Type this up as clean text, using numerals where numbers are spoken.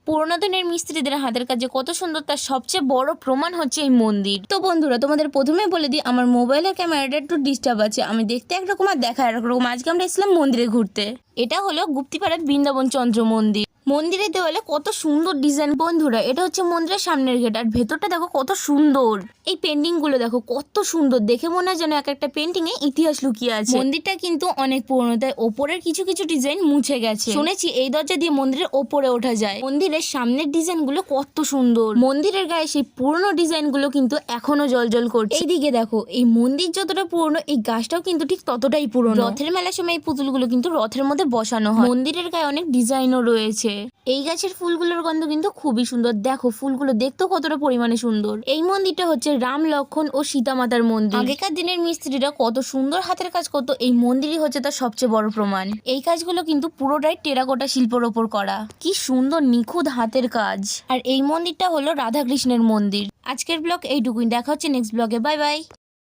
পুরোনো দিনের মিস্ত্রিদের হাতের কাজে কত সুন্দর তার সবচেয়ে বড় প্রমাণ হচ্ছে এই মন্দির। তো বন্ধুরা, তোমাদের প্রথমে বলে দিই, আমার মোবাইলের ক্যামেরাটা একটু ডিস্টার্ব আছে, আমি দেখতে একরকম আর দেখা একরকম। আজকে আমরা এসেছিলাম মন্দিরে ঘুরতে। এটা হলো গুপ্তিপাড়ার বৃন্দাবন চন্দ্র মন্দির। মন্দিরের দেওয়ালে কত সুন্দর ডিজাইন। বন্ধুরা, এটা হচ্ছে মন্দিরের সামনের গেট, আর ভেতরটা দেখো কত সুন্দর। এই পেন্টিং গুলো দেখো কত সুন্দর, দেখে মনে হয় যেন এক একটা পেন্টিং এ ইতিহাস লুকিয়ে আছে। মন্দিরটা কিন্তু অনেক পুরনো, তাই ওপরের কিছু কিছু ডিজাইন মুছে গেছে। শুনেছি এই দরজা দিয়ে মন্দিরের ওপরে ওঠা যায়। মন্দিরের সামনের ডিজাইন গুলো কত সুন্দর। মন্দিরের গায়ে সেই পুরনো ডিজাইন গুলো কিন্তু এখনো জলজল করছে। এইদিকে দেখো, এই মন্দির যতটা পুরনো, এই গাছটাও কিন্তু ঠিক ততটাই পুরনো। রথের মেলার সময় এই পুতুলগুলো কিন্তু রথের মধ্যে বসানো হয়। মন্দিরের গায়ে অনেক ডিজাইনও রয়েছে। এই গাছের ফুলগুলোর গন্ধ কিন্তু খুবই সুন্দর। দেখো ফুলগুলো দেখতেও কতটা পরিমাণে সুন্দর। এই মন্দিরটা হচ্ছে রাম, লক্ষণ ও সীতা মাতার মন্দির। আগেকার দিনের মিস্ত্রিরা কত সুন্দর হাতের কাজ করতো, এই মন্দিরই হচ্ছে তার সবচেয়ে বড় প্রমাণ। এই কাজগুলো কিন্তু পুরোটাই টেরাকোটা শিল্পের ওপর করা। কি সুন্দর নিখুঁত হাতের কাজ। আর এই মন্দিরটা হলো রাধাকৃষ্ণের মন্দির। আজকের ব্লগ এইটুকুই, দেখা হচ্ছে নেক্সট ব্লগে। Bye bye.